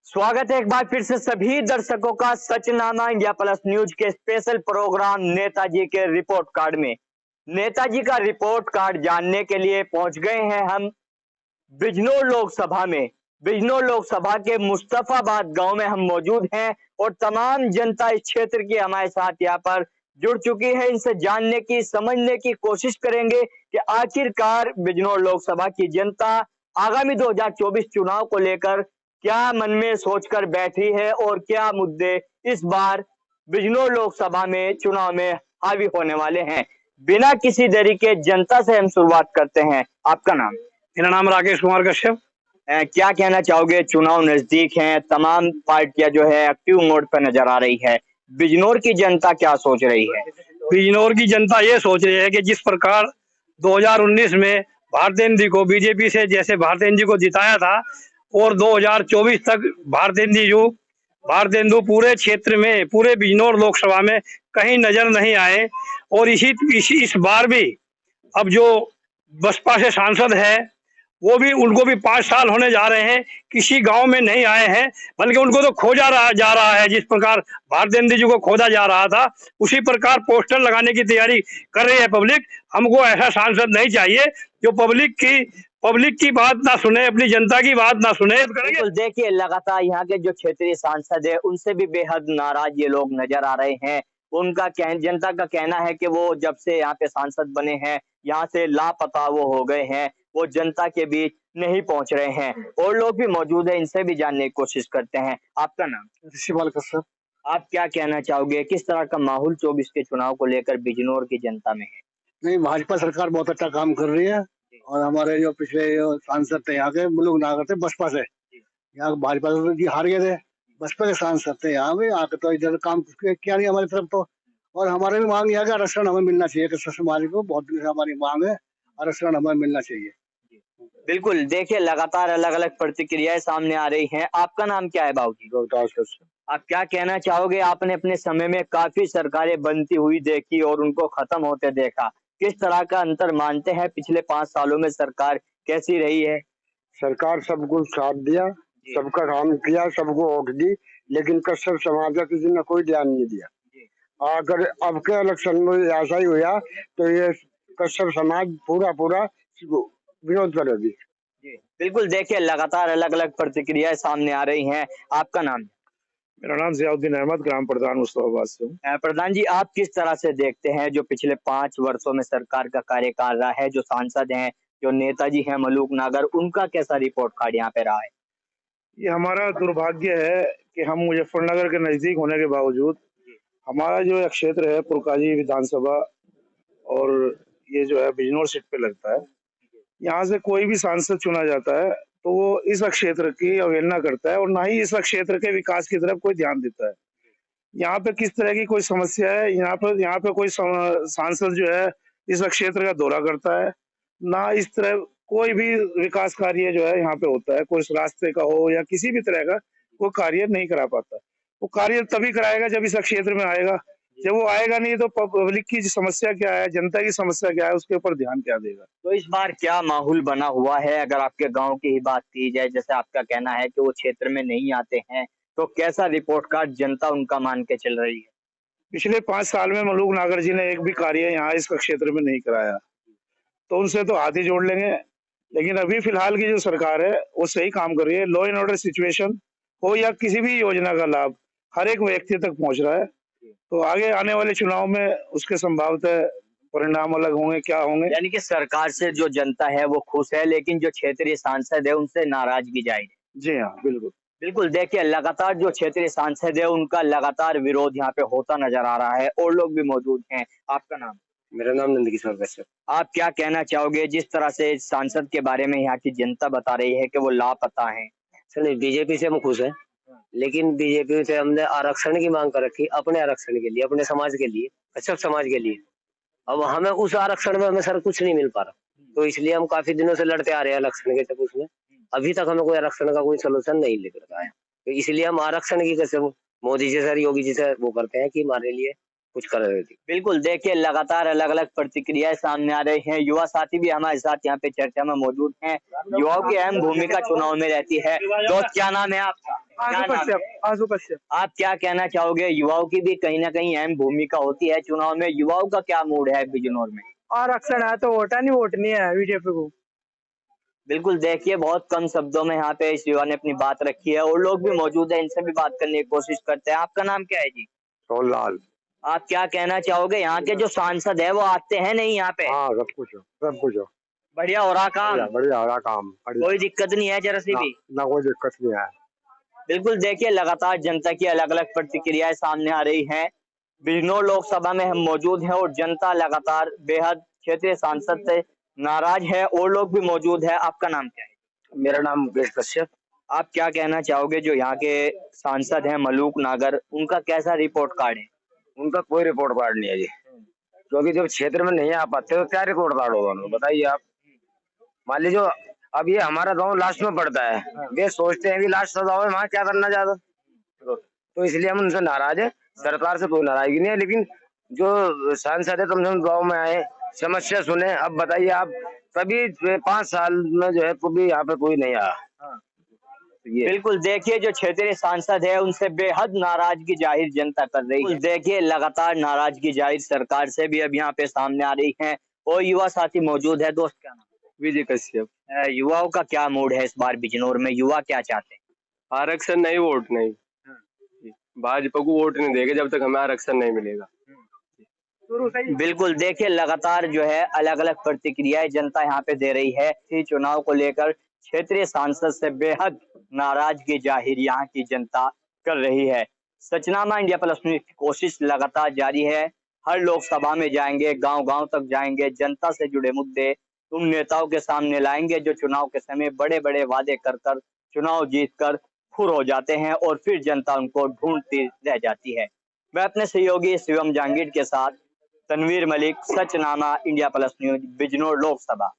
स्वागत है एक बार फिर से सभी दर्शकों का सचनामा इंडिया प्लस न्यूज के स्पेशल प्रोग्राम नेताजी के रिपोर्ट कार्ड में। नेताजी का रिपोर्ट कार्ड जानने के लिए पहुंच गए हैं हम बिजनौर लोकसभा में। बिजनौर लोकसभा के मुस्तफाबाद गांव में हम मौजूद हैं और तमाम जनता इस क्षेत्र की हमारे साथ यहाँ पर जुड़ चुकी है। इनसे जानने की समझने की कोशिश करेंगे कि आखिरकार बिजनौर लोकसभा की जनता आगामी 2024 चुनाव को लेकर क्या मन में सोचकर बैठी है और क्या मुद्दे इस बार बिजनौर लोकसभा में चुनाव में हावी होने वाले हैं। बिना किसी देरी के जनता से हम शुरुआत करते हैं। आपका नाम? मेरा नाम राकेश कुमार कश्यप। क्या कहना चाहोगे? चुनाव नजदीक हैं, तमाम पार्टियां जो है एक्टिव मोड पर नजर आ रही है। बिजनौर की जनता क्या सोच रही है? बिजनौर की जनता ये सोच रही है कि जिस प्रकार 2019 में भारतेंदु को बीजेपी से जैसे भारतेंदु को जिताया था और 2024 तक भारतेंदु पूरे क्षेत्र में, पूरे बिजनौर लोकसभा में कहीं नजर नहीं आए। और इस बार भी अब जो बसपा से सांसद है वो भी, उनको भी 5 साल होने जा रहे हैं, किसी गांव में नहीं आए हैं, बल्कि उनको तो खोजा जा रहा है। जिस प्रकार भारतेंदु जी को खोजा जा रहा था उसी प्रकार पोस्टर लगाने की तैयारी कर रही है पब्लिक। हमको ऐसा सांसद नहीं चाहिए जो पब्लिक की बात ना सुने, अपनी जनता की बात ना सुने। बिल्कुल, देखिए लगातार यहाँ के जो क्षेत्रीय सांसद है उनसे भी बेहद नाराज ये लोग नजर आ रहे हैं। उनका जनता का कहना है कि वो जब से यहाँ पे सांसद बने हैं यहाँ से लापता वो हो गए हैं, वो जनता के बीच नहीं पहुंच रहे हैं। और लोग भी मौजूद है, इनसे भी जानने की कोशिश करते हैं। आपका नाम? शिवाल कश्यप। आप क्या कहना चाहोगे, किस तरह का माहौल 24 के चुनाव को लेकर बिजनौर की जनता में है? नहीं, भाजपा सरकार बहुत अच्छा काम कर रही है और हमारे जो पिछले सांसद थे यहाँ के मुलुक नागर थे बसपा से, यहाँ भाजपा जी हार गए थे, बसपा के सांसद थे यहाँ में आके तो इधर काम किया नहीं हमारी तरफ तो। और हमारे भी मांग यहाँ का आरक्षण हमें मिलना चाहिए, कि समाज को बहुत दिन से हमारी मांग है, आरक्षण हमें मिलना चाहिए। बिल्कुल, देखिए लगातार अलग अलग प्रतिक्रियाएं सामने आ रही हैं। आपका नाम क्या है बाबूजी? गौरदास कश्यप। आप क्या कहना चाहोगे? आपने अपने समय में काफी सरकारें बनती हुई देखी और उनको खत्म होते देखा। किस तरह का अंतर मानते हैं? पिछले 5 सालों में सरकार कैसी रही है? सरकार सबको साथ दिया, सबका काम किया, सबको वोट दी, लेकिन कश्यप समाज का किसी ने कोई ध्यान नहीं दिया। अगर अब के इलेक्शन में ऐसा ही हुआ तो ये कश्यप समाज पूरा विरोध करेगी। बिल्कुल, देखिए लगातार अलग अलग प्रतिक्रियाएं सामने आ रही हैं। आपका नाम? मेरा नाम जियाउद्दीन अहमद, ग्राम प्रधान मुस्तफाबाद से हूँ। प्रधान जी, आप किस तरह से देखते हैं जो पिछले 5 वर्षों में सरकार का कार्यकाल रहा है, जो सांसद हैं, जो नेताजी हैं मुलुक नागर, उनका कैसा रिपोर्ट कार्ड यहाँ पे रहा है? ये हमारा दुर्भाग्य है कि हम मुजफ्फरनगर के नजदीक होने के बावजूद हमारा जो क्षेत्र है पुरकाजी विधानसभा और ये जो है बिजनौर सीट पे लगता है, यहाँ से कोई भी सांसद चुना जाता है तो वो इस क्षेत्र की अवहेलना करता है और ना ही इस क्षेत्र के विकास की तरफ कोई ध्यान देता है। यहाँ पे किस तरह की कोई समस्या है, यहाँ पे कोई सांसद जो है इस क्षेत्र का दौरा करता है, ना इस तरह कोई भी विकास कार्य जो है यहाँ पे होता है, कोई रास्ते का हो या किसी भी तरह का कोई कार्य नहीं करा पाता। वो कार्य तभी कराएगा जब इस क्षेत्र में आएगा, जब वो आएगा नहीं तो पब्लिक की समस्या क्या है, जनता की समस्या क्या है, उसके ऊपर ध्यान क्या देगा। तो इस बार क्या माहौल बना हुआ है? अगर आपके गांव की ही बात की जाए, जैसे आपका कहना है कि वो क्षेत्र में नहीं आते हैं, तो कैसा रिपोर्ट कार्ड जनता उनका मान के चल रही है? पिछले 5 साल में मुलुक नागर जी ने एक भी कार्य यहाँ इस क्षेत्र में नहीं कराया, तो उनसे तो हाथ ही जोड़ लेंगे। लेकिन अभी फिलहाल की जो सरकार है वो सही काम कर रही है। लॉ एंड ऑर्डर सिचुएशन हो या किसी भी योजना का लाभ हर एक व्यक्ति तक पहुंच रहा है। तो आगे आने वाले चुनाव में उसके संभावतः परिणाम अलग होंगे, क्या होंगे। यानी कि सरकार से जो जनता है वो खुश है, लेकिन जो क्षेत्रीय सांसद है उनसे नाराजगी जाहिर है। जी हाँ, बिल्कुल बिल्कुल, देखिए लगातार जो क्षेत्रीय सांसद है उनका लगातार विरोध यहाँ पे होता नजर आ रहा है और लोग भी मौजूद हैं। आपका नाम? मेरा नाम नंदकिशोर कश्यप। आप क्या कहना चाहोगे जिस तरह से सांसद के बारे में यहाँ की जनता बता रही है कि वो लापता है? नहीं, बीजेपी से हम खुश हैं, लेकिन बीजेपी से हमने आरक्षण की मांग कर रखी, अपने आरक्षण के लिए, अपने समाज के लिए, कश्यप समाज के लिए। अब हमें उस आरक्षण में हमें सर कुछ नहीं मिल पा रहा, तो इसलिए हम काफी दिनों से लड़ते आ रहे हैं आरक्षण के तक। उसमें अभी तक हमें कोई आरक्षण का कोई सोल्यूशन नहीं लेकर आया, तो इसलिए हम आरक्षण की कसम मोदी जी सर, योगी जी से वो करते हैं कि हमारे लिए कुछ कर रहे थे। बिल्कुल, देखिए लगातार अलग अलग प्रतिक्रियाएं सामने आ रही हैं। युवा साथी भी हमारे साथ यहाँ पे चर्चा में मौजूद हैं। युवाओं की अहम भूमिका चुनाव में रहती है। दोस्त, क्या नाम है आपका? क्या नाम है? आशु कश्यप। आप क्या कहना चाहोगे? युवाओं की भी कहीं ना कहीं अहम भूमिका होती है चुनाव में, युवाओं का क्या मूड है बिजनौर में? आरक्षण है तो वोट है, नहीं वोट नहीं है बीजेपी को। बिल्कुल, देखिए बहुत कम शब्दों में यहाँ पे इस युवा ने अपनी बात रखी है और लोग भी मौजूद है, इनसे भी बात करने की कोशिश करते हैं। आपका नाम क्या है जी? सोनलाल। आप क्या कहना चाहोगे? यहाँ के जो सांसद है वो आते हैं नहीं यहाँ पे? हाँ, सब कुछ हो बढ़िया हो रहा काम? बढ़िया हो रहा काम। कोई दिक्कत नहीं है जरा सी भी? ना कोई दिक्कत नहीं है। बिल्कुल, देखिए लगातार जनता की अलग अलग प्रतिक्रियाएं सामने आ रही हैं। बिजनौर लोकसभा में हम मौजूद हैं और जनता लगातार बेहद क्षेत्रीय सांसद से नाराज है और लोग भी मौजूद है। आपका नाम क्या है? मेरा नाम मुकेश कश्यप। आप क्या कहना चाहोगे जो यहाँ के सांसद हैं मलूक नागर, उनका कैसा रिपोर्ट कार्ड है? उनका कोई रिपोर्ट कार्ड नहीं है जी, क्योंकि जब क्षेत्र में नहीं आ पाते तो क्या रिपोर्ट कार्ड होगा उनको, बताइए आप। मान लीजिए अब ये हमारा गांव लास्ट में पड़ता है, वे सोचते हैं कि लास्ट गांव है वहाँ क्या करना ज्यादा, तो इसलिए हम उनसे नाराज है। सरकार से कोई नाराजगी नहीं है, लेकिन जो सांसद है तुम गाँव में आए, समस्या सुने। अब बताइए आप, कभी 5 साल में जो है कभी यहाँ पे कोई नहीं आया। बिल्कुल, देखिए जो क्षेत्रीय सांसद है उनसे बेहद नाराजगी जाहिर जनता कर रही है। देखिए लगातार नाराजगी जाहिर सरकार से भी अब यहाँ पे सामने आ रही है और युवा साथी मौजूद है। दोस्त क्या नाम? विजय कश्यप। युवाओं का क्या मूड है इस बार बिजनौर में? युवा क्या चाहते हैं? आरक्षण नहीं, वोट नहीं। भाजपा को वोट नहीं देंगे जब तक हमें आरक्षण नहीं मिलेगा। बिल्कुल, देखिए लगातार जो है अलग अलग प्रतिक्रियाएं जनता यहाँ पे दे रही है। इस चुनाव को लेकर क्षेत्रीय सांसद से बेहद नाराजगी जाहिर यहाँ की जनता कर रही है। सचनामा इंडिया प्लस न्यूज की कोशिश लगातार जारी है। हर लोकसभा में जाएंगे, गांव-गांव तक जाएंगे, जनता से जुड़े मुद्दे उन नेताओं के सामने लाएंगे जो चुनाव के समय बड़े-बड़े वादे कर कर चुनाव जीतकर फुर हो जाते हैं और फिर जनता उनको ढूंढती रह जाती है। मैं अपने सहयोगी शिवम जहांगीर के साथ Tanveer Malik, Sachnama India plus news, Bijnor Lok Sabha.